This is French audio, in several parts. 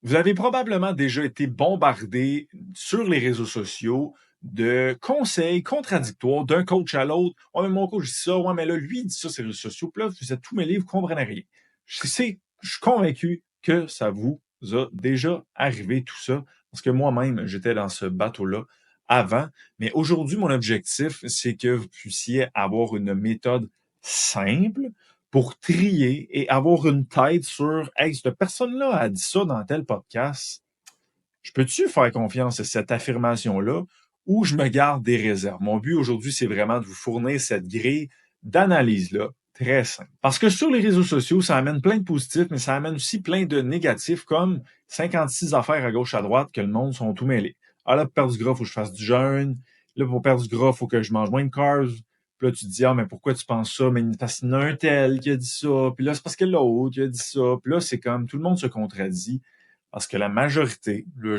Vous avez probablement déjà été bombardé sur les réseaux sociaux de conseils contradictoires d'un coach à l'autre. Ouais, mais mon coach dit ça. Ouais, mais là, lui, il dit ça sur les réseaux sociaux. Puis là, vous êtes tous mêlés, vous ne comprenez rien. Je suis convaincu que ça vous a déjà arrivé tout ça. Parce que moi-même, j'étais dans ce bateau-là avant. Mais aujourd'hui, mon objectif, c'est que vous puissiez avoir une méthode simple pour trier et avoir une tête sur hey, cette personne-là a dit ça dans tel podcast. Je peux-tu faire confiance à cette affirmation-là ou je me garde des réserves? Mon but aujourd'hui, c'est vraiment de vous fournir cette grille d'analyse-là très simple. Parce que sur les réseaux sociaux, ça amène plein de positifs, mais ça amène aussi plein de négatifs, comme 56 affaires à gauche à droite que le monde sont tout mêlés. Ah là, pour perdre du gras, il faut que je fasse du jeûne. Là, pour perdre du gras, il faut que je mange moins de carbs. Puis là, tu te dis, ah, mais pourquoi tu penses ça? Mais parce qu'il y en a un tel qui a dit ça. Puis là, c'est parce que l'autre qui a dit ça. Puis là, c'est comme tout le monde se contredit. Parce que la majorité, là,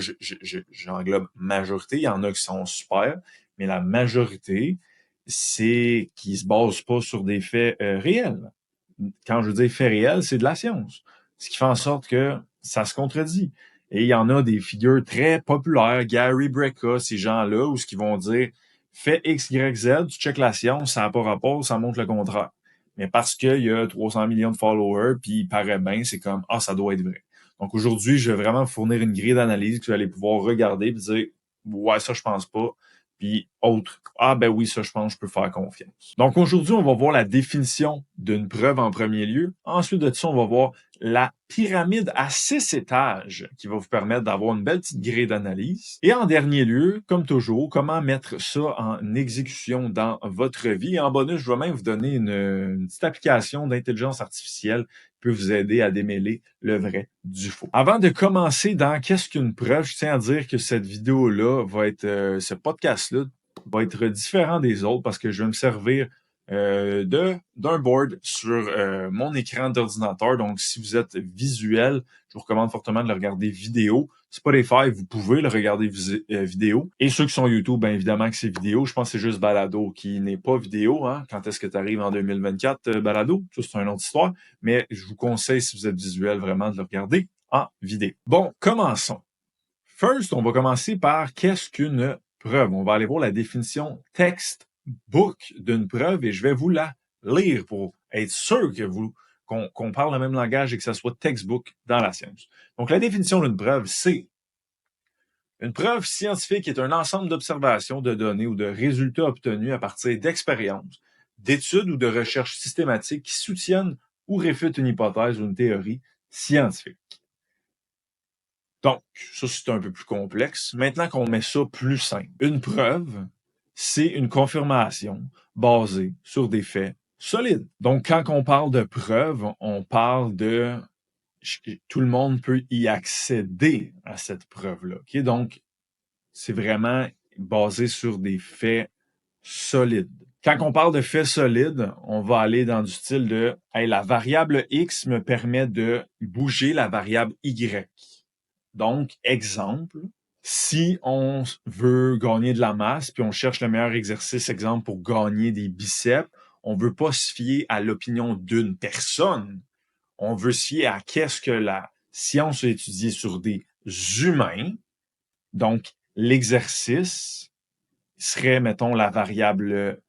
j'englobe majorité, il y en a qui sont super, mais la majorité, c'est qui se base pas sur des faits réels. Quand je veux dire faits réels, c'est de la science. Ce qui fait en sorte que ça se contredit. Et il y en a des figures très populaires, Gary Brecka, ces gens-là, où ce qu'ils vont dire fait X, Y, Z, tu checkes la science, ça n'a pas rapport, ça montre le contraire. Mais parce qu'il y a 300 millions de followers, puis il paraît bien, c'est comme ah, ça doit être vrai. Donc aujourd'hui, je vais vraiment vous fournir une grille d'analyse que vous allez pouvoir regarder et dire ouais, ça, je pense pas. Puis autre, ah ben oui, ça, je pense, je peux faire confiance. Donc aujourd'hui, on va voir la définition d'une preuve en premier lieu. Ensuite de ça, on va voir la pyramide à 6 étages qui va vous permettre d'avoir une belle petite grille d'analyse. Et en dernier lieu, comme toujours, comment mettre ça en exécution dans votre vie. Et en bonus, je vais même vous donner une petite application d'intelligence artificielle qui peut vous aider à démêler le vrai du faux. Avant de commencer dans qu'est-ce qu'une preuve, je tiens à dire que cette vidéo-là va être, ce podcast-là va être différent des autres parce que je vais me servir d'un board sur mon écran d'ordinateur. Donc, si vous êtes visuel, je vous recommande fortement de le regarder vidéo. Spotify, vous pouvez le regarder vidéo. Et ceux qui sont YouTube, bien évidemment que c'est vidéo. Je pense que c'est juste Balado qui n'est pas vidéo. Hein? Quand est-ce que tu arrives en 2024, Balado? Ça, c'est une autre histoire. Mais je vous conseille, si vous êtes visuel, vraiment de le regarder en vidéo. Bon, commençons. First, on va commencer par qu'est-ce qu'une preuve. On va aller voir la définition textbook d'une preuve et je vais vous la lire pour être sûr que qu'on parle le même langage et que ça soit textbook dans la science. Donc, la définition d'une preuve, c'est une preuve scientifique est un ensemble d'observations, de données ou de résultats obtenus à partir d'expériences, d'études ou de recherches systématiques qui soutiennent ou réfutent une hypothèse ou une théorie scientifique. Donc, ça, c'est un peu plus complexe. Maintenant qu'on met ça plus simple, une preuve, c'est une confirmation basée sur des faits solides. Donc, quand on parle de preuve, on parle de tout le monde peut y accéder à cette preuve-là. Okay? Donc, c'est vraiment basé sur des faits solides. Quand on parle de faits solides, on va aller dans du style de hey, la variable X me permet de bouger la variable Y. Donc, exemple, si on veut gagner de la masse, puis on cherche le meilleur exercice, exemple, pour gagner des biceps, on veut pas se fier à l'opinion d'une personne. On veut se fier à qu'est-ce que la science a étudié sur des humains. Donc, l'exercice serait, mettons, la variable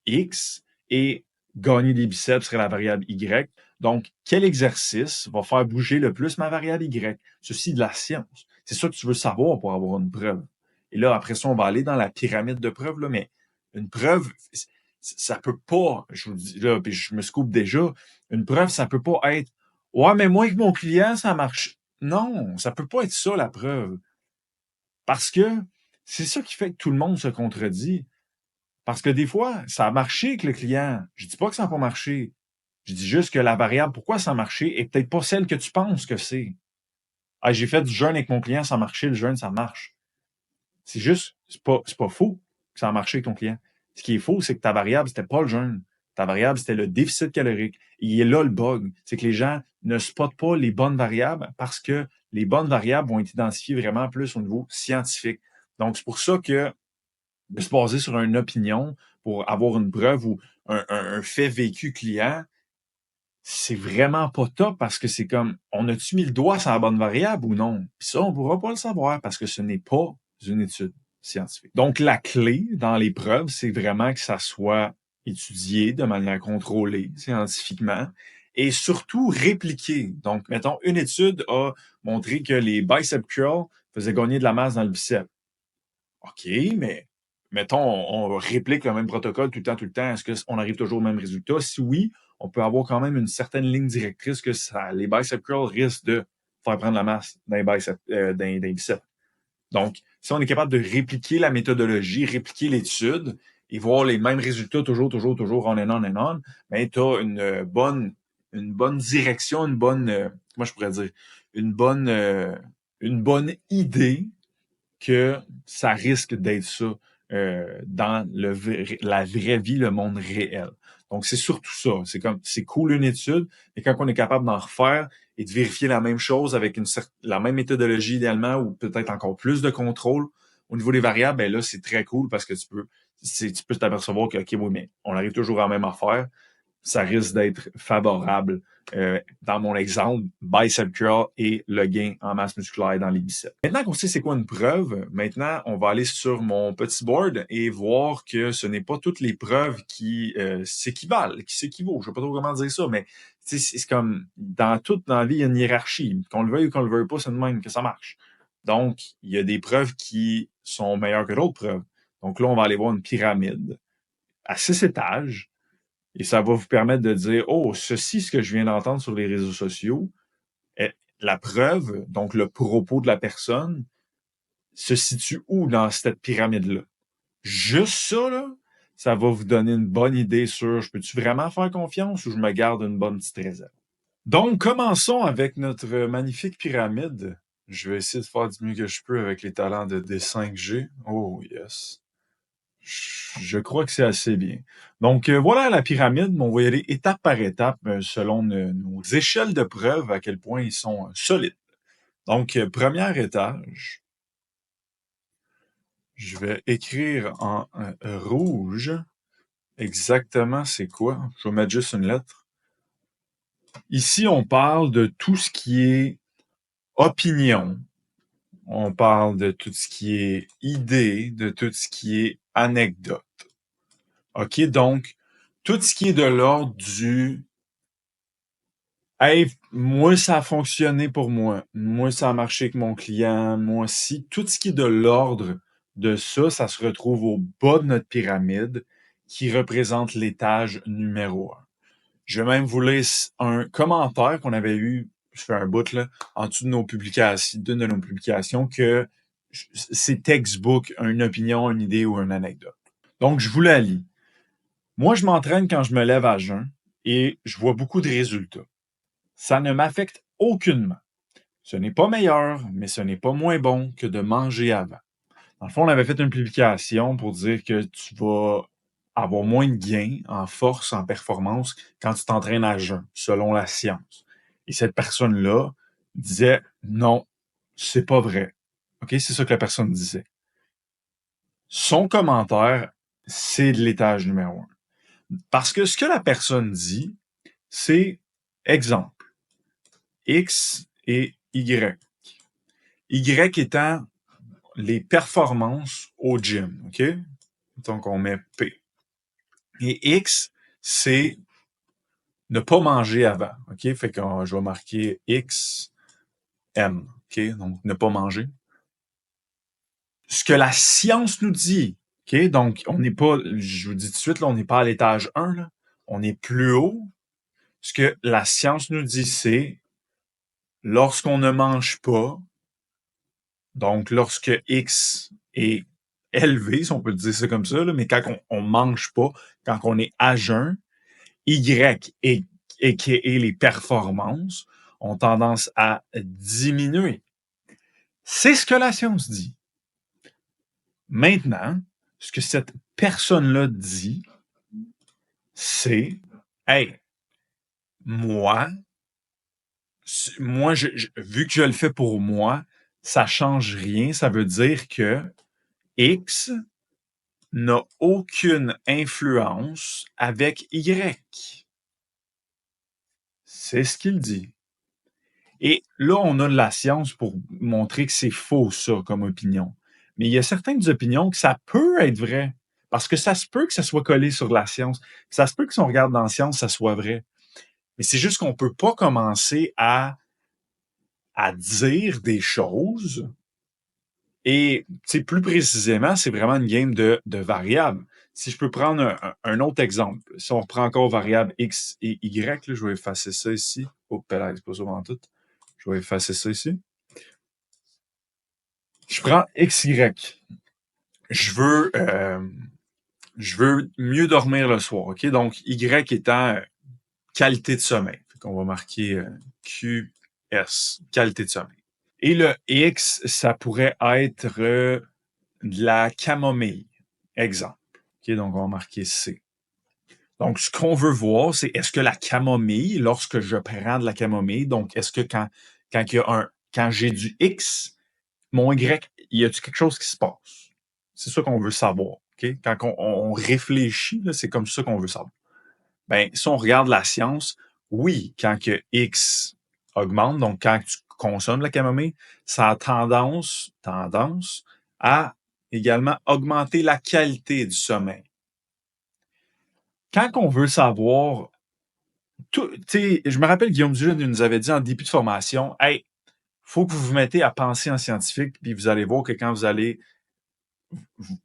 X et gagner des biceps serait la variable Y. Donc, quel exercice va faire bouger le plus ma variable Y? Ceci de la science. C'est ça que tu veux savoir pour avoir une preuve. Et là, après ça, on va aller dans la pyramide de preuves, là, mais une preuve, ça peut pas, je vous dis là, puis je me scoop déjà, une preuve, ça peut pas être ouais, mais moi avec mon client, ça marche. Non, ça peut pas être ça la preuve. Parce que c'est ça qui fait que tout le monde se contredit. Parce que des fois, ça a marché avec le client. Je dis pas que ça n'a pas marché. Je dis juste que la variable pourquoi ça a marché est peut-être pas celle que tu penses que c'est. Ah, j'ai fait du jeûne avec mon client, ça a marché, le jeûne, ça marche. C'est juste, c'est pas faux que ça a marché avec ton client. Ce qui est faux, c'est que ta variable, c'était pas le jeûne. Ta variable, c'était le déficit calorique. Et il est là le bug. C'est que les gens ne spotent pas les bonnes variables parce que les bonnes variables vont être identifiées vraiment plus au niveau scientifique. Donc, c'est pour ça que de se baser sur une opinion pour avoir une preuve ou un fait vécu client, c'est vraiment pas top parce que c'est comme, on a-tu mis le doigt sur la bonne variable ou non? Puis ça, on pourra pas le savoir parce que ce n'est pas une étude scientifique. Donc, la clé dans les preuves, c'est vraiment que ça soit étudié de manière contrôlée scientifiquement et surtout répliqué. Donc, mettons, une étude a montré que les bicep curls faisaient gagner de la masse dans le bicep. OK, mais mettons, on réplique le même protocole tout le temps. Est-ce qu'on arrive toujours au même résultat? Si oui, on peut avoir quand même une certaine ligne directrice que les bicep curls risquent de faire prendre la masse dans les biceps. Donc, si on est capable de répliquer la méthodologie, répliquer l'étude et voir les mêmes résultats toujours, on and on, ben, tu as une bonne direction, comment je pourrais dire, une bonne, euh, une bonne idée que ça risque d'être ça dans la vraie vie, le monde réel. Donc, c'est surtout ça. C'est cool une étude, mais quand on est capable d'en refaire et de vérifier la même chose avec la même méthodologie idéalement ou peut-être encore plus de contrôle au niveau des variables, ben là, c'est très cool parce que tu peux t'apercevoir que, OK, oui, mais on arrive toujours à la même affaire, ça risque d'être favorable. Dans mon exemple, bicep curl et le gain en masse musculaire dans les biceps. Maintenant qu'on sait c'est quoi une preuve, maintenant on va aller sur mon petit board et voir que ce n'est pas toutes les preuves qui s'équivalent, qui s'équivaut. Je ne sais pas trop comment dire ça, mais c'est comme dans la vie, il y a une hiérarchie. Qu'on le veuille ou qu'on le veuille pas, c'est de même que ça marche. Donc, il y a des preuves qui sont meilleures que d'autres preuves. Donc là, on va aller voir une pyramide à 6 étages et ça va vous permettre de dire, oh, ceci, ce que je viens d'entendre sur les réseaux sociaux, la preuve, donc le propos de la personne, se situe où dans cette pyramide-là? Juste ça, là, ça va vous donner une bonne idée sur, je peux-tu vraiment faire confiance ou je me garde une bonne petite réserve? Donc, commençons avec notre magnifique pyramide. Je vais essayer de faire du mieux que je peux avec les talents des 5G. Oh, yes. Je crois que c'est assez bien. Donc, voilà la pyramide. On va y aller étape par étape selon nos échelles de preuve, à quel point ils sont solides. Donc, premier étage, je vais écrire en rouge exactement c'est quoi. Je vais mettre juste une lettre. Ici, on parle de tout ce qui est opinion. On parle de tout ce qui est idée, de tout ce qui est anecdote. OK? Donc, tout ce qui est de l'ordre du hey, moi, ça a fonctionné pour moi. Moi, ça a marché avec mon client. Moi aussi, tout ce qui est de l'ordre de ça, ça se retrouve au bas de notre pyramide qui représente l'étage numéro un. Je vais même vous laisser un commentaire qu'on avait eu, je fais un bout là, en dessous de d'une de nos publications, que c'est textbook, une opinion, une idée ou une anecdote. Donc, je vous la lis. Moi, je m'entraîne quand je me lève à jeun et je vois beaucoup de résultats. Ça ne m'affecte aucunement. Ce n'est pas meilleur, mais ce n'est pas moins bon que de manger avant. Dans le fond, on avait fait une publication pour dire que tu vas avoir moins de gains en force, en performance quand tu t'entraînes à jeun, selon la science. Et cette personne-là disait non, c'est pas vrai. OK, c'est ça que la personne disait. Son commentaire, c'est de l'étage numéro un. Parce que ce que la personne dit, c'est exemple, X et Y. Y étant les performances au gym, OK? Donc, on met P. Et X, c'est ne pas manger avant, OK? Fait que je vais marquer X, M, OK? Donc, ne pas manger. Ce que la science nous dit, OK? Donc, on n'est pas, je vous dis tout de suite, là, on n'est pas à l'étage 1, là. On est plus haut. Ce que la science nous dit, c'est lorsqu'on ne mange pas, donc lorsque X est élevé, si on peut le dire ça comme ça, là, mais quand on mange pas, quand on est à jeun, Y et les performances ont tendance à diminuer. C'est ce que la science dit. Maintenant, ce que cette personne-là dit, c'est hey, moi, vu que je le fais pour moi, ça change rien. Ça veut dire que X n'a aucune influence avec Y. C'est ce qu'il dit. Et là, on a de la science pour montrer que c'est faux, ça, comme opinion. Mais il y a certaines opinions que ça peut être vrai. Parce que ça se peut que ça soit collé sur la science. Ça se peut que si on regarde dans la science, ça soit vrai. Mais c'est juste qu'on peut pas commencer à dire des choses. Et plus précisément, c'est vraiment une game de variables. Si je peux prendre un autre exemple, si on reprend encore variables x et y, là, je vais effacer ça ici. Oh, là, c'est pas ça en tout. Je vais effacer ça ici. Je prends x, y. Je veux, euh, je veux mieux dormir le soir, OK? Donc, y étant qualité de sommeil. Fait qu'on va marquer QS, qualité de sommeil. Et le X, ça pourrait être de la camomille. Exemple. OK, donc on va marquer C. Donc, ce qu'on veut voir, c'est est-ce que la camomille, lorsque je prends de la camomille, donc est-ce que quand j'ai du X, mon Y, y a-t-il quelque chose qui se passe? C'est ça qu'on veut savoir. OK? Quand on réfléchit, là, c'est comme ça qu'on veut savoir. Ben, si on regarde la science, oui, quand que X augmente, donc quand tu consommes la camomille, ça a tendance à également augmenter la qualité du sommeil. Quand on veut savoir, je me rappelle Guillaume Dujeune nous avait dit en début de formation, hey, faut que vous vous mettez à penser en scientifique, puis vous allez voir que quand vous allez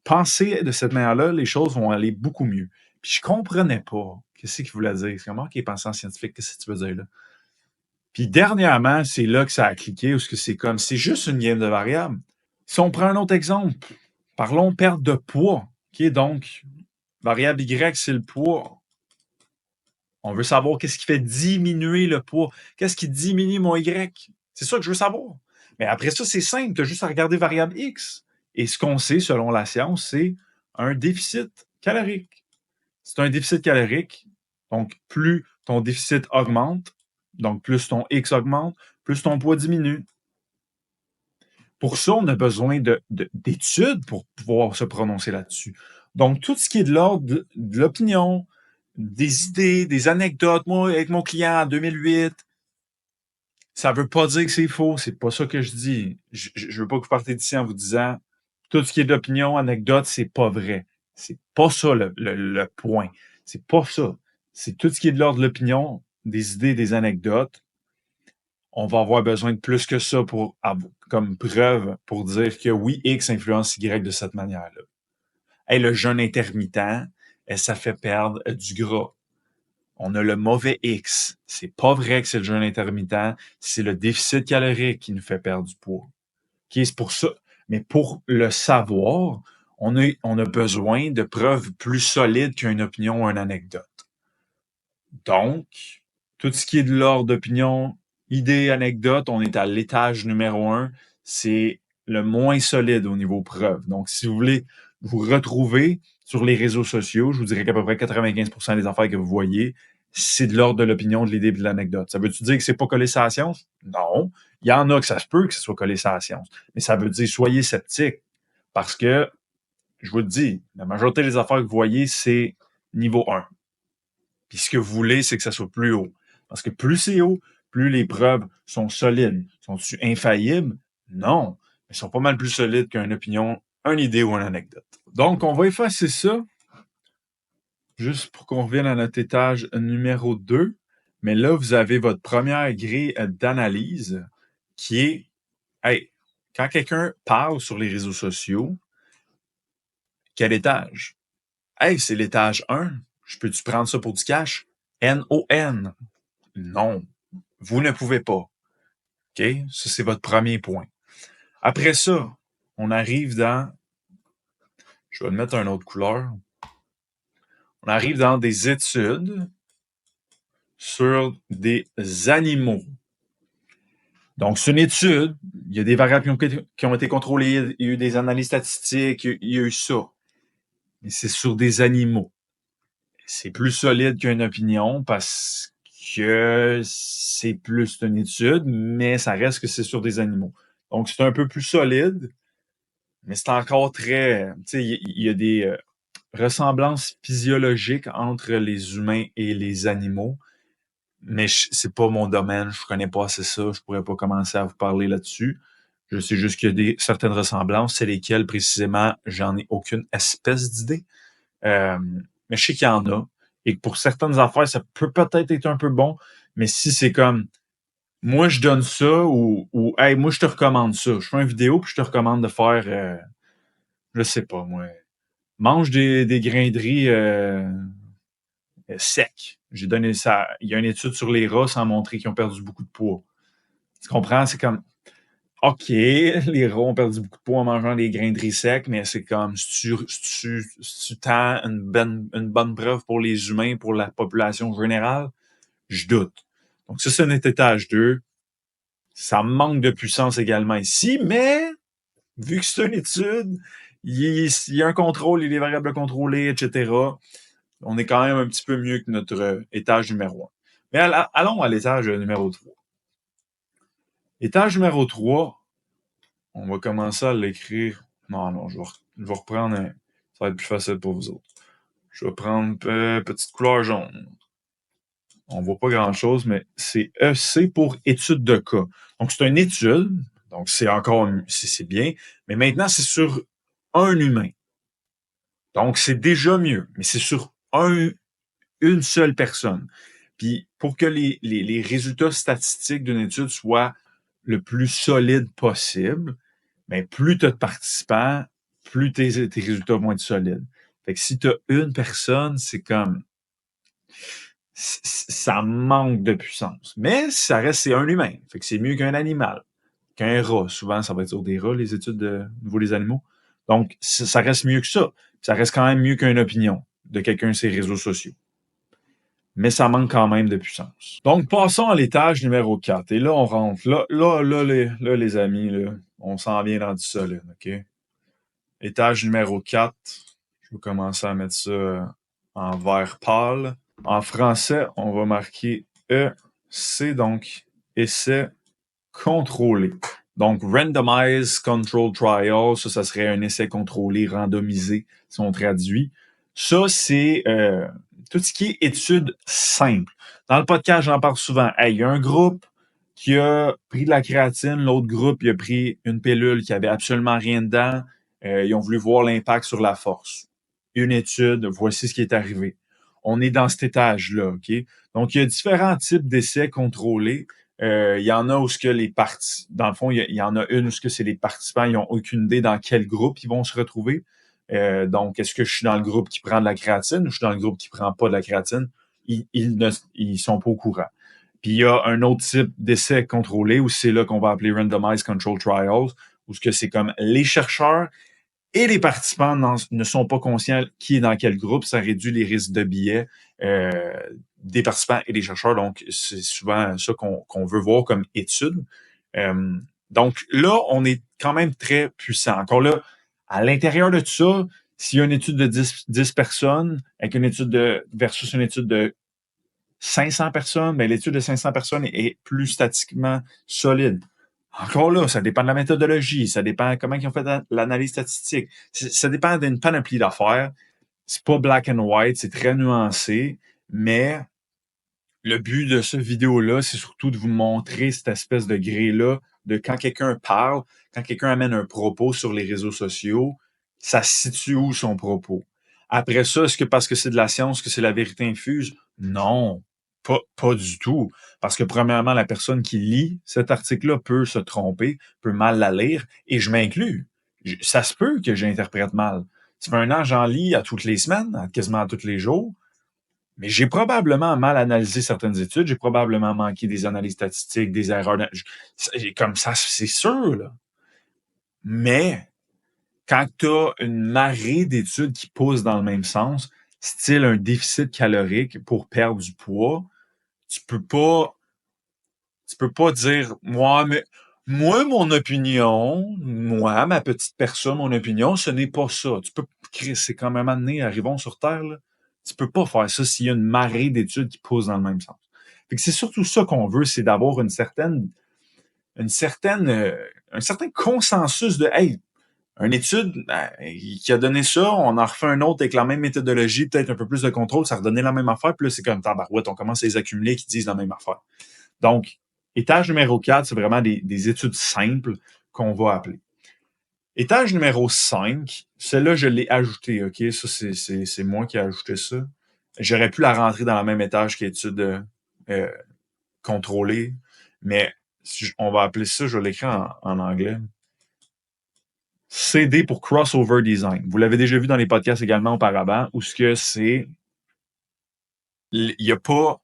penser de cette manière-là, les choses vont aller beaucoup mieux. Puis je comprenais pas qu'est-ce qu'il voulait dire. Comment qu'il est pensé en scientifique, qu'est-ce que tu veux dire là? Puis dernièrement, c'est là que ça a cliqué, parce que c'est juste une game de variables. Si on prend un autre exemple, parlons perte de poids. OK, donc, variable Y, c'est le poids. On veut savoir qu'est-ce qui fait diminuer le poids. Qu'est-ce qui diminue mon Y? C'est ça que je veux savoir. Mais après ça, c'est simple. Tu as juste à regarder variable X. Et ce qu'on sait, selon la science, c'est un déficit calorique. C'est un déficit calorique. Donc, plus ton déficit augmente, donc plus ton X augmente, plus ton poids diminue. Pour ça, on a besoin d'études pour pouvoir se prononcer là-dessus. Donc, tout ce qui est de l'ordre de l'opinion, des idées, des anecdotes. Moi, avec mon client en 2008, ça veut pas dire que c'est faux. C'est pas ça que je dis. Je veux pas que vous partez d'ici en vous disant tout ce qui est d'opinion, anecdote, c'est pas vrai. C'est pas ça le point. C'est pas ça. C'est tout ce qui est de l'ordre de l'opinion, des idées, des anecdotes. On va avoir besoin de plus que ça comme preuve pour dire que oui, X influence Y de cette manière-là. Hey, le jeûne intermittent, ça fait perdre du gras. On a le mauvais X. C'est pas vrai que c'est le jeûne intermittent, c'est le déficit calorique qui nous fait perdre du poids. Okay, c'est pour ça. Mais pour le savoir, on a besoin de preuves plus solides qu'une opinion ou une anecdote. Donc, tout ce qui est de l'ordre d'opinion, idée, anecdote, on est à l'étage numéro 1. C'est le moins solide au niveau preuve. Donc, si vous voulez vous retrouver sur les réseaux sociaux, je vous dirais qu'à peu près 95% des affaires que vous voyez, c'est de l'ordre de l'opinion, de l'idée et de l'anecdote. Ça veut-tu dire que c'est pas collé sur la science? Non. Il y en a que ça se peut que ce soit collé sur la science. Mais ça veut dire soyez sceptiques. Parce que, je vous le dis, la majorité des affaires que vous voyez, c'est niveau 1. Puis ce que vous voulez, c'est que ça soit plus haut. Parce que plus c'est haut, plus les preuves sont solides. Sont-ils infaillibles? Non. Elles sont pas mal plus solides qu'une opinion, une idée ou une anecdote. Donc, on va effacer ça, juste pour qu'on revienne à notre étage numéro 2. Mais là, vous avez votre première grille d'analyse qui est, hey, quand quelqu'un parle sur les réseaux sociaux, quel étage? Hey, c'est l'étage 1. Je peux-tu prendre ça pour du cash? N-O-N. Non. Vous ne pouvez pas. OK? Ça, c'est votre premier point. Après ça, on arrive dans... Je vais le mettre une autre couleur. On arrive dans des études sur des animaux. Donc, c'est une étude. Il y a des variables qui ont été contrôlées. Il y a eu des analyses statistiques. Il y a eu ça. Mais c'est sur des animaux. C'est plus solide qu'une opinion parce que c'est plus une étude, mais ça reste que c'est sur des animaux. Donc, c'est un peu plus solide, mais c'est encore très... Tu sais, il y a des ressemblances physiologiques entre les humains et les animaux. mais c'est pas mon domaine, je connais pas assez ça, je pourrais pas commencer à vous parler là-dessus. Je sais juste qu'il y a certaines ressemblances, c'est lesquelles précisément, j'en ai aucune espèce d'idée. Euh, mais je sais qu'il y en a. Et que pour certaines affaires, ça peut peut-être être un peu bon, mais si c'est comme moi je donne ça ou hey, moi je te recommande ça. Je fais une vidéo puis je te recommande de faire je sais pas moi. Mange des grains de riz secs. J'ai donné ça. Il y a une étude sur les rats sans montrer qu'ils ont perdu beaucoup de poids. Tu comprends? C'est comme OK, les rats ont perdu beaucoup de poids en mangeant des grains de riz secs, mais c'est comme si tu tends une bonne preuve pour les humains, pour la population générale, je doute. Donc ça, c'est un étage 2. Ça manque de puissance également ici, mais vu que c'est une étude, il y a un contrôle, il y a des variables contrôlées, etc. On est quand même un petit peu mieux que notre étage numéro 1. Mais allons à l'étage numéro 3. Étage numéro 3, on va commencer à l'écrire. Non, je vais reprendre ça va être plus facile pour vous autres. Je vais prendre petite couleur jaune. On voit pas grand-chose, mais c'est EC pour étude de cas. Donc, c'est une étude. Donc, c'est bien. Mais maintenant, c'est sur un humain. Donc, c'est déjà mieux. Mais c'est sur une seule personne. Puis, pour que les résultats statistiques d'une étude soient le plus solides possible, ben, plus tu as de participants, plus tes résultats vont être solides. Fait que si tu as une personne, c'est comme ça manque de puissance. Mais ça reste, c'est un humain. Fait que c'est mieux qu'un animal, qu'un rat. Souvent, ça va être sur des rats, les études au niveau des animaux. Donc, ça reste mieux que ça. Ça reste quand même mieux qu'une opinion de quelqu'un de ses réseaux sociaux. Mais ça manque quand même de puissance. Donc, passons à l'étage numéro 4. Et là, on rentre. Là, les amis, là, on s'en vient dans du solide, OK? Étage numéro 4. Je vais commencer à mettre ça en vert pâle. En français, on va marquer EC, donc essai contrôlé. Donc, Randomized Control Trial, ça serait un essai contrôlé, randomisé, si on traduit. Ça, c'est tout ce qui est étude simple. Dans le podcast, j'en parle souvent. Hey, il y a un groupe qui a pris de la créatine, l'autre groupe, il a pris une pilule qui avait absolument rien dedans. Ils ont voulu voir l'impact sur la force. Une étude, voici ce qui est arrivé. On est dans cet étage-là, OK? Donc, il y a différents types d'essais contrôlés. Il y en a où ce que les parties, dans le fond, il y en a une où ce que c'est les participants, ils n'ont aucune idée dans quel groupe ils vont se retrouver. Donc, est-ce que je suis dans le groupe qui prend de la créatine ou je suis dans le groupe qui prend pas de la créatine? Ils sont pas au courant. Puis il y a un autre type d'essai contrôlé où c'est là qu'on va appeler Randomized Control Trials, où ce que c'est comme les chercheurs et les participants ne sont pas conscients qui est dans quel groupe. Ça réduit les risques de biais des participants et des chercheurs. Donc, c'est souvent ça qu'on veut voir comme étude. Donc là, on est quand même très puissant. Encore là, à l'intérieur de tout ça, s'il y a une étude de 10 personnes avec une étude versus une étude de 500 personnes, ben, l'étude de 500 personnes est plus statistiquement solide. Encore là, ça dépend de la méthodologie, ça dépend comment ils ont fait l'analyse statistique. Ça dépend d'une panoplie d'affaires. C'est pas black and white, c'est très nuancé, mais le but de cette vidéo-là, c'est surtout de vous montrer cette espèce de gré-là de quand quelqu'un parle, quand quelqu'un amène un propos sur les réseaux sociaux, ça se situe où son propos? Après ça, est-ce que parce que c'est de la science, que c'est la vérité infuse? Non, pas du tout. Parce que premièrement, la personne qui lit cet article-là peut se tromper, peut mal la lire, et je m'inclus. Ça se peut que j'interprète mal. Ça fait 1 an, j'en lis à toutes les semaines, quasiment à tous les jours. Mais j'ai probablement mal analysé certaines études, j'ai probablement manqué des analyses statistiques, des erreurs. Comme ça, c'est sûr, là. Mais quand tu as une marée d'études qui poussent dans le même sens, style un déficit calorique pour perdre du poids, tu peux pas dire moi, mon opinion, moi, ma petite personne, mon opinion, ce n'est pas ça. C'est quand même amené, arrivons sur Terre, là. Tu peux pas faire ça s'il y a une marée d'études qui poussent dans le même sens. Fait que c'est surtout ça qu'on veut, c'est d'avoir un certain consensus de hey, Une étude qui a donné ça, on en refait un autre avec la même méthodologie, peut-être un peu plus de contrôle, ça a redonné la même affaire, puis là, c'est comme tabarouette, on commence à les accumuler qui disent la même affaire. Donc, étage numéro 4, c'est vraiment des études simples qu'on va appeler. Étage numéro 5, celle-là, je l'ai ajouté, OK? Ça, c'est moi qui ai ajouté ça. J'aurais pu la rentrer dans le même étage qu'étude contrôlée, mais on va appeler ça, je vais l'écrire en anglais. CD pour Crossover Design. Vous l'avez déjà vu dans les podcasts également auparavant, où ce que c'est... Il y a pas...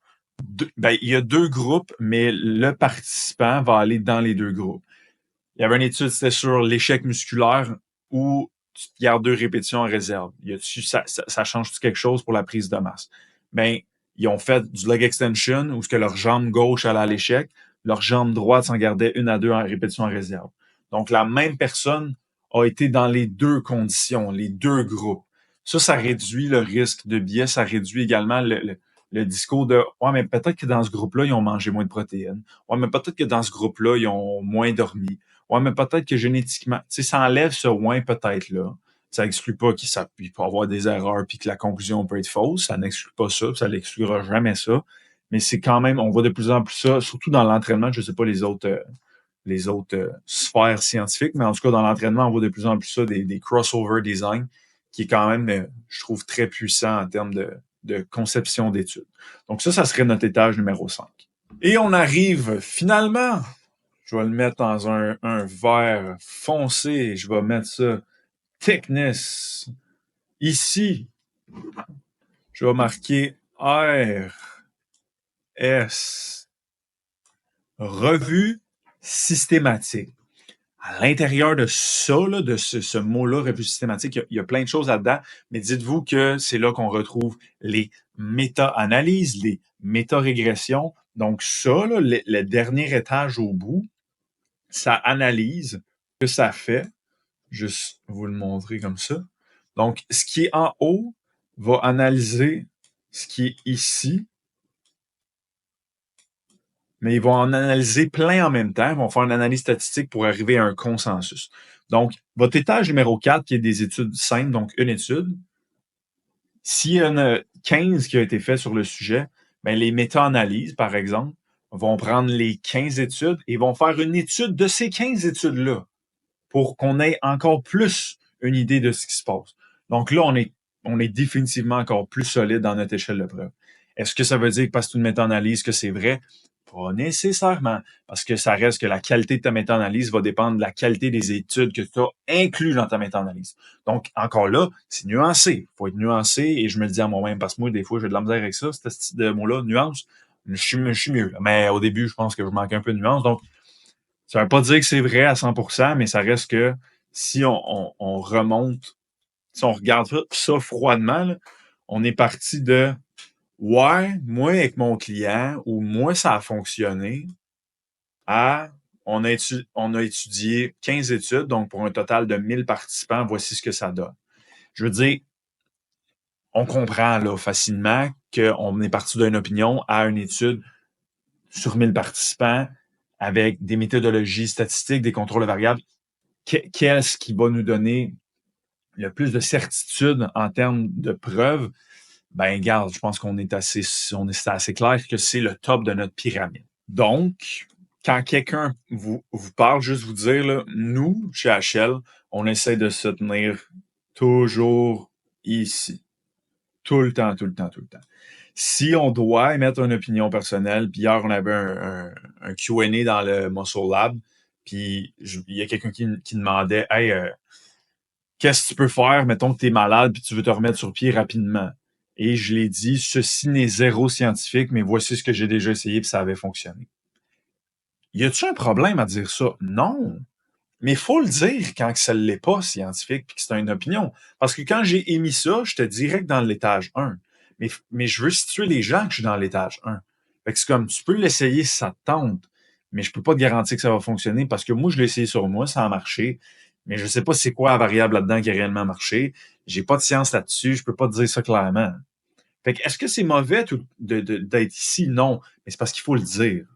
il y a deux groupes, mais le participant va aller dans les deux groupes. Il y avait une étude, c'était sur l'échec musculaire où tu te gardes 2 répétitions en réserve. Ça change-tu quelque chose pour la prise de masse? Ben, ils ont fait du leg extension où ce que leur jambe gauche allait à l'échec, leur jambe droite s'en gardait 1 à 2 en répétition en réserve. Donc, la même personne a été dans les deux conditions, les deux groupes. Ça réduit le risque de biais, ça réduit également le discours de « Ouais, mais peut-être que dans ce groupe-là, ils ont mangé moins de protéines. Ouais, mais peut-être que dans ce groupe-là, ils ont moins dormi. Ouais, mais peut-être que génétiquement, tu sais, ça enlève ce ouais peut-être-là. Ça exclut pas qu'il peut avoir des erreurs puis que la conclusion peut être fausse. Ça n'exclut pas ça n'exclura jamais ça. Mais c'est quand même, on voit de plus en plus ça, surtout dans l'entraînement. Je sais pas les autres sphères scientifiques, mais en tout cas, dans l'entraînement, on voit de plus en plus ça, des crossover design, qui est quand même, je trouve, très puissant en termes de conception d'études. Donc ça serait notre étage numéro 5. Et on arrive finalement, je vais le mettre dans un vert foncé, je vais mettre ça thickness. Ici, je vais marquer R, S, revue systématique. À l'intérieur de ça, là, de ce mot-là, revue systématique, il y a plein de choses là-dedans, mais dites-vous que c'est là qu'on retrouve les méta-analyses, les méta-régressions. Donc ça, là, le dernier étage au bout, ça analyse ce que ça fait. Juste vous le montrer comme ça. Donc, ce qui est en haut va analyser ce qui est ici, mais ils vont en analyser plein en même temps. Ils vont faire une analyse statistique pour arriver à un consensus. Donc, votre étage numéro 4, qui est des études simples, donc une étude, s'il y en a 15 qui ont été faits sur le sujet, ben les méta-analyses, par exemple, vont prendre les 15 études et vont faire une étude de ces 15 études-là pour qu'on ait encore plus une idée de ce qui se passe. Donc là, on est définitivement encore plus solide dans notre échelle de preuve. Est-ce que ça veut dire que parce que tu une méta-analyse que c'est vrai? Pas nécessairement, parce que ça reste que la qualité de ta méta-analyse va dépendre de la qualité des études que tu as inclus dans ta méta-analyse. Donc, encore là, c'est nuancé. Il faut être nuancé, et je me le dis à moi-même, parce que moi, des fois, j'ai de la misère avec ça, ce type de mot-là, nuance. Je suis mieux. Mais au début, je pense que je manque un peu de nuance. Donc, ça veut pas dire que c'est vrai à 100%, mais ça reste que si on remonte, si on regarde ça froidement, là, on est parti de ouais, moi avec mon client, ou moi ça a fonctionné, à on a étudié 15 études, donc pour un total de 1000 participants, voici ce que ça donne. Je veux dire, on comprend là facilement qu'on est parti d'une opinion à une étude sur 1000 participants avec des méthodologies statistiques, des contrôles de variables. Qu'est-ce qui va nous donner le plus de certitude en termes de preuves? Ben, regarde, je pense qu'on est assez clair que c'est le top de notre pyramide. Donc, quand quelqu'un vous parle, juste vous dire, là, nous, chez HL, on essaie de se tenir toujours ici. Tout le temps, tout le temps, tout le temps. Si on doit émettre une opinion personnelle, puis hier, on avait un Q&A dans le Muscle Lab, puis il y a quelqu'un qui demandait « Hey, qu'est-ce que tu peux faire, mettons que tu es malade puis tu veux te remettre sur pied rapidement? » Et je l'ai dit, ceci n'est zéro scientifique, mais voici ce que j'ai déjà essayé puis ça avait fonctionné. Y a-tu un problème à dire ça? Non. Mais il faut le dire quand ça ne l'est pas scientifique puis que c'est une opinion. Parce que quand j'ai émis ça, j'étais direct dans l'étage 1. Mais je veux situer les gens que je suis dans l'étage 1. Fait que c'est comme, tu peux l'essayer si ça te tente, mais je peux pas te garantir que ça va fonctionner parce que moi, je l'ai essayé sur moi, ça a marché, mais je sais pas c'est quoi la variable là-dedans qui a réellement marché. J'ai pas de science là-dessus, je peux pas te dire ça clairement. Fait que, est-ce que c'est mauvais d'être ici? Non. Mais c'est parce qu'il faut le dire.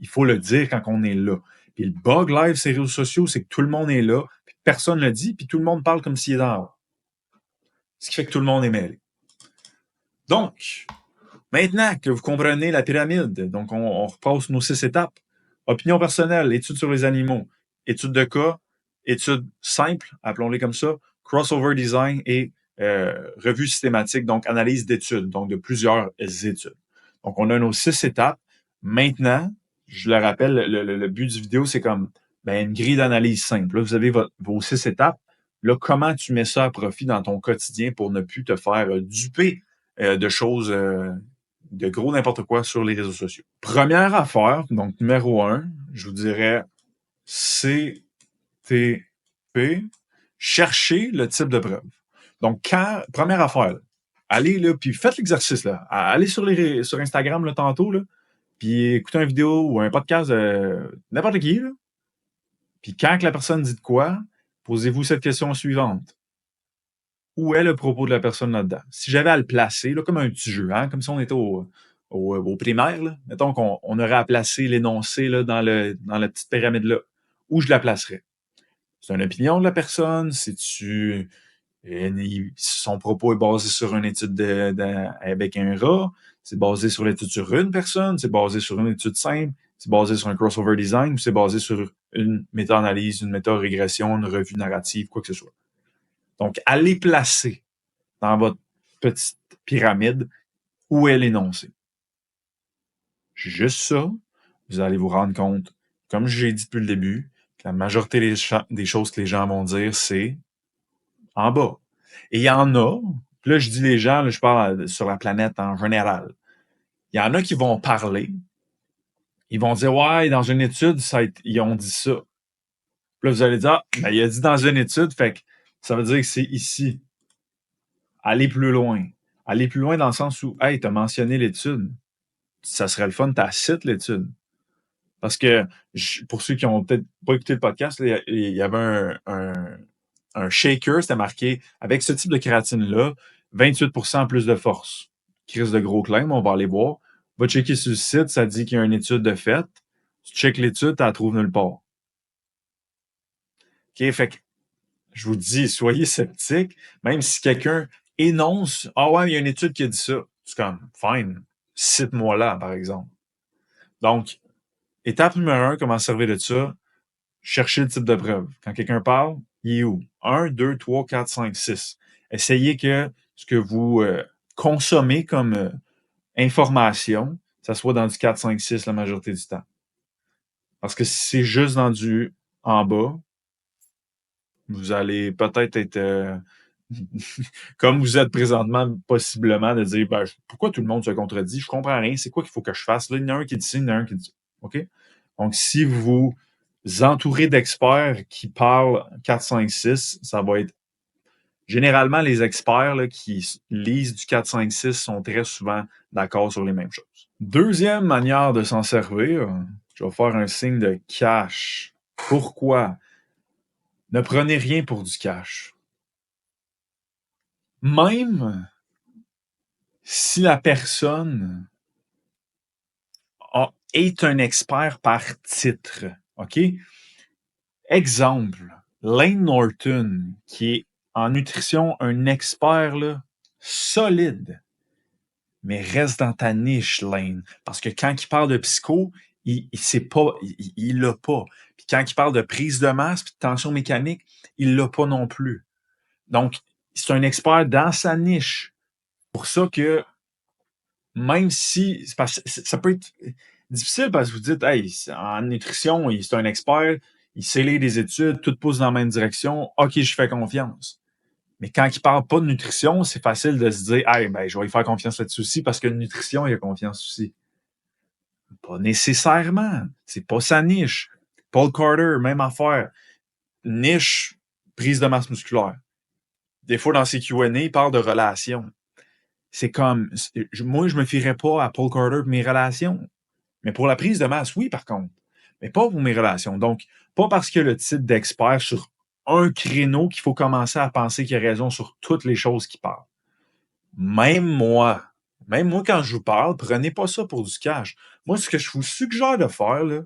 Il faut le dire quand on est là. Puis le bug live, ces réseaux sociaux, c'est que tout le monde est là, puis personne ne le dit, puis tout le monde parle comme s'il est dans haut. Ce qui fait que tout le monde est mêlé. Donc, maintenant que vous comprenez la pyramide, donc on repasse nos 6 étapes. Opinion personnelle, études sur les animaux, études de cas, études simples, appelons-les comme ça, crossover design et revue systématique, donc analyse d'études, donc de plusieurs études. Donc, on a nos 6 étapes. Maintenant, je le rappelle, le but du vidéo, c'est comme une grille d'analyse simple. Là, vous avez vos 6 étapes. Là, comment tu mets ça à profit dans ton quotidien pour ne plus te faire duper de choses, de gros n'importe quoi sur les réseaux sociaux. Première affaire, donc numéro 1, je vous dirais CTP, chercher le type de preuve. Donc, première affaire, allez là, puis faites l'exercice là. Allez sur Instagram là, tantôt, là, puis écoutez une vidéo ou un podcast de n'importe qui, là. Puis quand la personne dit de quoi, posez-vous cette question suivante. Où est le propos de la personne là-dedans? Si j'avais à le placer, là, comme un petit jeu, hein, comme si on était au primaire, là, mettons qu'on aurait à placer l'énoncé là, dans la petite pyramide-là, où je la placerais? C'est une opinion de la personne? Son propos est basé sur une étude avec un rat? C'est basé sur l'étude sur une personne? C'est basé sur une étude simple? C'est basé sur un crossover design? Ou c'est basé sur une méta-analyse, une méta-régression, une revue narrative, quoi que ce soit? Donc, allez placer dans votre petite pyramide où est l'énoncé. Juste ça, vous allez vous rendre compte, comme j'ai dit depuis le début, que la majorité des choses que les gens vont dire, c'est en bas. Et il y en a, là je dis les gens, là, je parle sur la planète en général, il y en a qui vont parler, ils vont dire « Ouais, dans une étude, ils ont dit ça. » Puis là, vous allez dire « Ah, il a dit dans une étude, fait que ça veut dire que c'est ici. » Allez plus loin. Aller plus loin dans le sens où, hey, tu as mentionné l'étude. Ça serait le fun, tu cites l'étude. Parce que, pour ceux qui n'ont peut-être pas écouté le podcast, là, il y avait un shaker, c'était marqué, avec ce type de créatine-là, 28% plus de force. Crise de gros claim, on va aller voir. Va checker sur le site, ça dit qu'il y a une étude de fait. Tu checkes l'étude, tu la trouves nulle part. OK, fait que, je vous dis, soyez sceptiques, même si quelqu'un énonce, ah ouais, il y a une étude qui a dit ça. C'est comme, fine, cite-moi là, par exemple. Donc, étape numéro 1, comment se servir de ça? Chercher le type de preuve. Quand quelqu'un parle, il est où? 1, 2, 3, 4, 5, 6. Essayez que ce que vous consommez comme information, ça soit dans du 4, 5, 6 la majorité du temps. Parce que si c'est juste dans du en bas, vous allez peut-être être comme vous êtes présentement, possiblement, de dire pourquoi tout le monde se contredit? Je comprends rien. C'est quoi qu'il faut que je fasse? Là, il y en a un qui dit ça, il y en a un qui dit ça. OK? Donc, si vous entourez d'experts qui parlent 4, 5, 6, ça va être. Généralement, les experts là, qui lisent du 4, 5, 6 sont très souvent d'accord sur les mêmes choses. Deuxième manière de s'en servir, je vais faire un signe de cash. Pourquoi? Ne prenez rien pour du cash. Même si la personne est un expert par titre, OK? Exemple, Layne Norton, qui est en nutrition un expert là, solide, mais reste dans ta niche, Layne. Parce que quand il parle de psycho, il l'a pas. Puis quand il parle de prise de masse puis de tension mécanique, il l'a pas non plus. Donc, c'est un expert dans sa niche. Pour ça que même si ça peut être difficile parce que vous dites, hey, en nutrition, c'est un expert, il sait lire des études, tout pousse dans la même direction, ok, je fais confiance. Mais quand il parle pas de nutrition, c'est facile de se dire, hey, ben, je vais y faire confiance là-dessus aussi parce que nutrition, il y a confiance aussi. Pas nécessairement. C'est pas sa niche. Paul Carter, même affaire. Niche, prise de masse musculaire. Des fois, dans ses Q&A, il parle de relations. C'est comme, moi, je me fierais pas à Paul Carter pour mes relations. Mais pour la prise de masse, oui, par contre. Mais pas pour mes relations. Donc, pas parce qu'il y a le titre d'expert sur un créneau qu'il faut commencer à penser qu'il a raison sur toutes les choses qu'il parle. Même moi, quand je vous parle, prenez pas ça pour du cash. Moi, ce que je vous suggère de faire, là,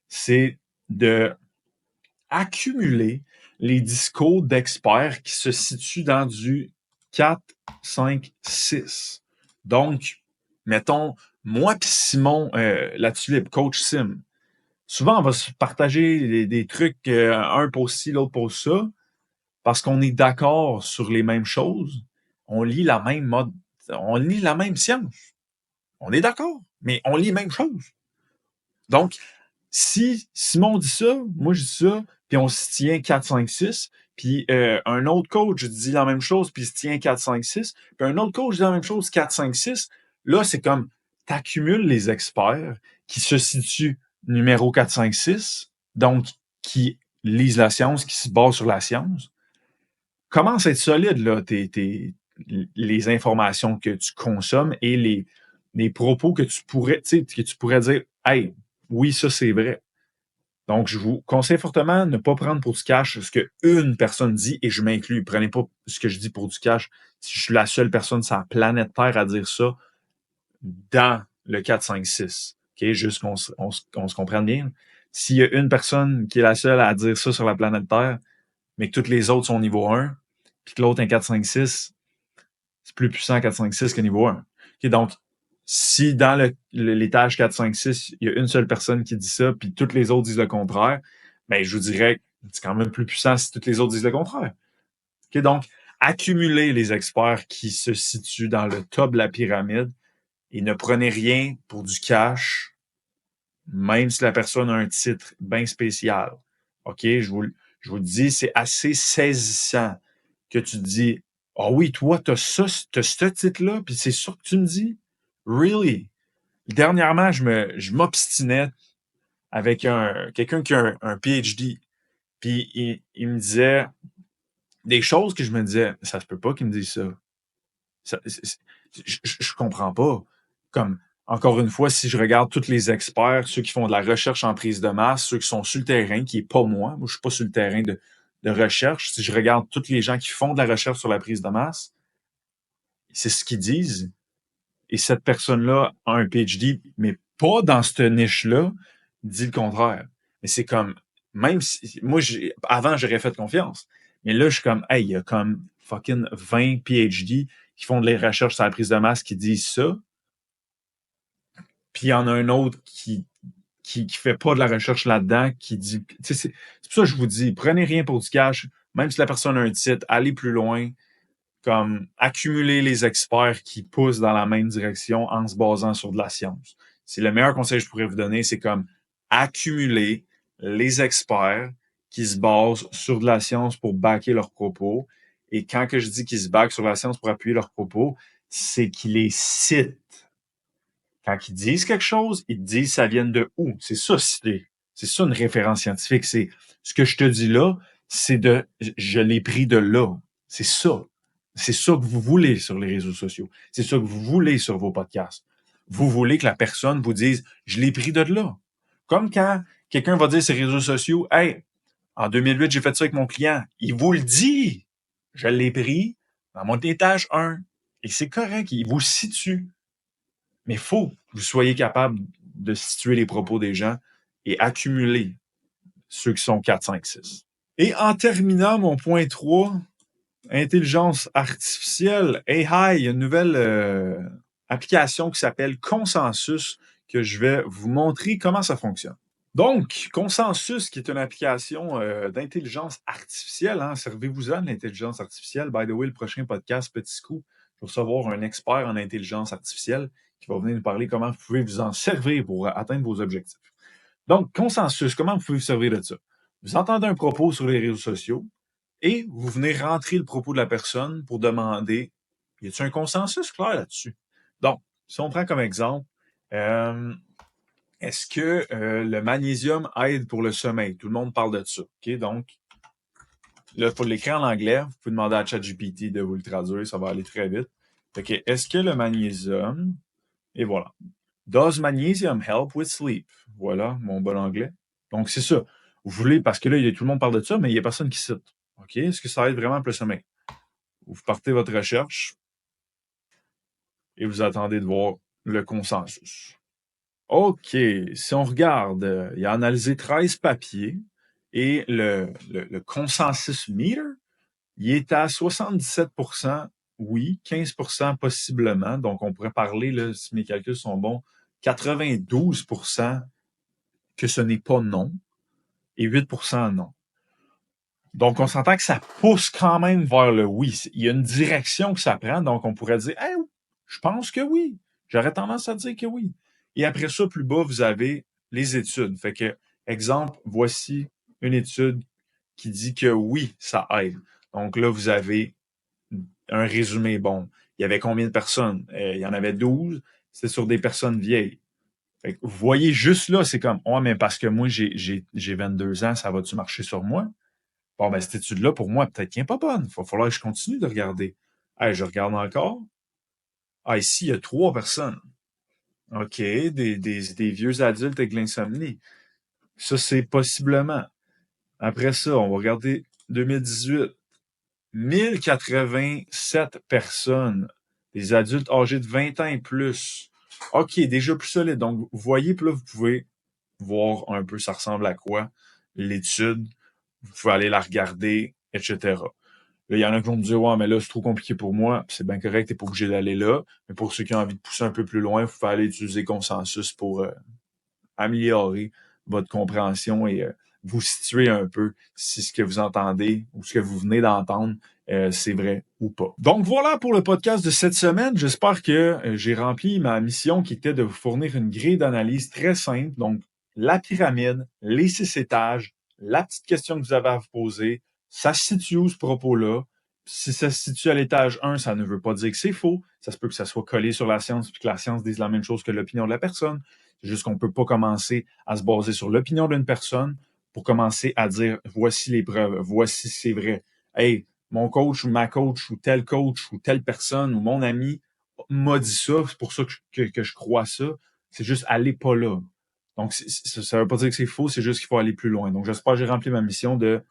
c'est de accumuler les discours d'experts qui se situent dans du 4, 5, 6. Donc, mettons, moi puis Simon, la tulipe, coach Sim, souvent on va se partager des trucs, un pour ci, l'autre pour ça, parce qu'on est d'accord sur les mêmes choses. On lit la même mode, on lit la même science. On est d'accord, mais on lit les mêmes choses. Donc, si Simon dit ça, moi je dis ça, puis on se tient 4, 5, 6, puis un autre coach dit la même chose, puis il se tient 4, 5, 6, puis un autre coach dit la même chose, 4, 5, 6, là, c'est comme, t'accumules les experts qui se situent numéro 4, 5, 6, donc qui lisent la science, qui se basent sur la science. Commence à être solide, là, les informations que tu consommes et les propos que tu pourrais dire, hey, oui, ça c'est vrai. Donc, je vous conseille fortement de ne pas prendre pour du cash ce qu'une personne dit, et je m'inclus. Prenez pas ce que je dis pour du cash. Si je suis la seule personne sur la planète Terre à dire ça dans le 4, 5, 6. OK? Juste qu'on se comprenne bien. S'il y a une personne qui est la seule à dire ça sur la planète Terre, mais que toutes les autres sont niveau 1, puis que l'autre est un 4, 5, 6, c'est plus puissant 4, 5, 6 que niveau 1. OK? Donc, si dans l'étage 4, 5, 6, il y a une seule personne qui dit ça, puis toutes les autres disent le contraire, ben, je vous dirais que c'est quand même plus puissant si toutes les autres disent le contraire. Okay? Donc, accumulez les experts qui se situent dans le top de la pyramide et ne prenez rien pour du cash, même si la personne a un titre bien spécial. OK? Je vous le dis, c'est assez saisissant que tu te dis, ah oui, toi, t'as ce titre-là, puis c'est ça que tu me dis? Really? Dernièrement, je m'obstinais avec quelqu'un qui a un PhD. Puis il me disait des choses que je me disais, ça se peut pas qu'il me dise ça. Je comprends pas. Comme, encore une fois, si je regarde tous les experts, ceux qui font de la recherche en prise de masse, ceux qui sont sur le terrain, qui est pas moi, je suis pas sur le terrain de recherche. Si je regarde tous les gens qui font de la recherche sur la prise de masse, c'est ce qu'ils disent. Et cette personne-là a un PhD, mais pas dans cette niche-là, dit le contraire. Mais c'est comme, même si, moi, avant, j'aurais fait confiance. Mais là, je suis comme, hey, il y a comme fucking 20 PhD qui font de la recherche sur la prise de masse qui disent ça. Puis il y en a un autre qui fait pas de la recherche là-dedans, qui dit, c'est pour ça que je vous dis, prenez rien pour du cash, même si la personne a un titre, allez plus loin, comme accumuler les experts qui poussent dans la même direction en se basant sur de la science. C'est le meilleur conseil que je pourrais vous donner, c'est comme accumuler les experts qui se basent sur de la science pour backer leurs propos. Et quand que je dis qu'ils se backent sur la science pour appuyer leurs propos, c'est qu'ils les citent. Quand ils disent quelque chose, ils disent ça vient de où. C'est ça, c'est ça une référence scientifique. C'est ce que je te dis là, je l'ai pris de là. C'est ça. C'est ça que vous voulez sur les réseaux sociaux. C'est ça que vous voulez sur vos podcasts. Vous voulez que la personne vous dise, je l'ai pris de là. Comme quand quelqu'un va dire sur les réseaux sociaux, hey, en 2008, j'ai fait ça avec mon client. Il vous le dit. Je l'ai pris dans mon étage 1. Et c'est correct. Il vous situe. Mais il faut que vous soyez capable de situer les propos des gens et accumuler ceux qui sont 4, 5, 6. Et en terminant, mon point 3, intelligence artificielle. Hey, hi, il y a une nouvelle application qui s'appelle Consensus que je vais vous montrer comment ça fonctionne. Donc, Consensus, qui est une application d'intelligence artificielle, hein, servez-vous-en de l'intelligence artificielle. By the way, le prochain podcast, petit coup, je vais recevoir un expert en intelligence artificielle qui va venir nous parler comment vous pouvez vous en servir pour atteindre vos objectifs. Donc, Consensus, comment vous pouvez vous servir de ça? Vous entendez un propos sur les réseaux sociaux et vous venez rentrer le propos de la personne pour demander, y a-t-il un consensus clair là-dessus? Donc, si on prend comme exemple, est-ce que le magnésium aide pour le sommeil? Tout le monde parle de ça. OK? Donc, là, il faut l'écrire en anglais. Vous pouvez demander à ChatGPT de vous le traduire. Ça va aller très vite. OK. Est-ce que le magnésium... Et voilà. Does magnesium help with sleep? Voilà, mon bon anglais. Donc, c'est ça. Vous voulez, parce que là, tout le monde parle de ça, mais il n'y a personne qui cite. OK? Est-ce que ça aide vraiment pour le sommeil? Vous partez votre recherche et vous attendez de voir le consensus. OK, si on regarde, il a analysé 13 papiers Et le consensus meter, il est à 77% oui, 15% possiblement. Donc, on pourrait parler, là, si mes calculs sont bons, 92% que ce n'est pas non et 8% non. Donc, on s'entend que ça pousse quand même vers le oui. Il y a une direction que ça prend. Donc, on pourrait dire, hey, je pense que oui. J'aurais tendance à dire que oui. Et après ça, plus bas, vous avez les études. Fait que, exemple, voici une étude qui dit que oui, ça aide. Donc là, vous avez un résumé bon. Il y avait combien de personnes? Il y en avait 12. C'était sur des personnes vieilles. Fait que vous voyez juste là, c'est comme, oh, mais parce que moi, j'ai 22 ans, ça va-tu marcher sur moi? Bon, ben, cette étude-là, pour moi, peut-être qu'elle n'est pas bonne. Il va falloir que je continue de regarder. Hey, je regarde encore. Ah, ici, il y a 3 personnes. OK, des vieux adultes avec de l'insomnie. Ça, c'est possiblement. Après ça, on va regarder 2018. 1087 personnes, des adultes âgés de 20 ans et plus. OK, déjà plus solide. Donc, vous voyez, puis là, vous pouvez voir un peu ça ressemble à quoi, l'étude. Vous pouvez aller la regarder, etc. Là, il y en a qui vont me dire, ouais, mais là, c'est trop compliqué pour moi. C'est bien correct, t'es pas obligé d'aller là. Mais pour ceux qui ont envie de pousser un peu plus loin, vous pouvez aller utiliser Consensus pour améliorer votre compréhension et vous situer un peu si ce que vous entendez ou ce que vous venez d'entendre, c'est vrai ou pas. Donc voilà pour le podcast de cette semaine. J'espère que j'ai rempli ma mission qui était de vous fournir une grille d'analyse très simple. Donc, la pyramide, les 6 étages, la petite question que vous avez à vous poser, ça se situe où ce propos-là? Si ça se situe à l'étage 1, ça ne veut pas dire que c'est faux. Ça se peut que ça soit collé sur la science puis que la science dise la même chose que l'opinion de la personne. C'est juste qu'on ne peut pas commencer à se baser sur l'opinion d'une personne pour commencer à dire voici les preuves, voici si c'est vrai. Hey, mon coach ou ma coach ou telle personne ou mon ami m'a dit ça, c'est pour ça que je crois ça. C'est juste aller pas là. Donc, ça veut pas dire que c'est faux, c'est juste qu'il faut aller plus loin. Donc, j'espère que j'ai rempli ma mission de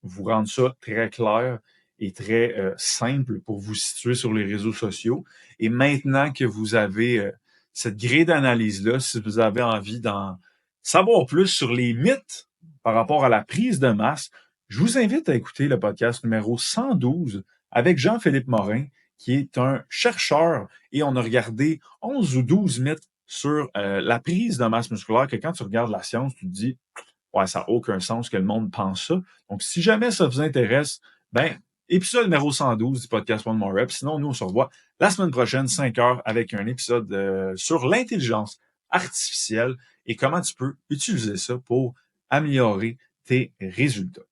vous rendre ça très clair et très simple pour vous situer sur les réseaux sociaux. Et maintenant que vous avez cette grille d'analyse-là, si vous avez envie d'en savoir plus sur les mythes par rapport à la prise de masse, je vous invite à écouter le podcast numéro 112 avec Jean-Philippe Morin, qui est un chercheur, et on a regardé 11 ou 12 mythes sur la prise de masse musculaire, que quand tu regardes la science, tu te dis ouais, ça n'a aucun sens que le monde pense ça. Donc, si jamais ça vous intéresse, ben, épisode numéro 112 du podcast One More Rep. Sinon, nous, on se revoit la semaine prochaine, 5 heures, avec un épisode sur l'intelligence artificielle et comment tu peux utiliser ça pour améliorer tes résultats.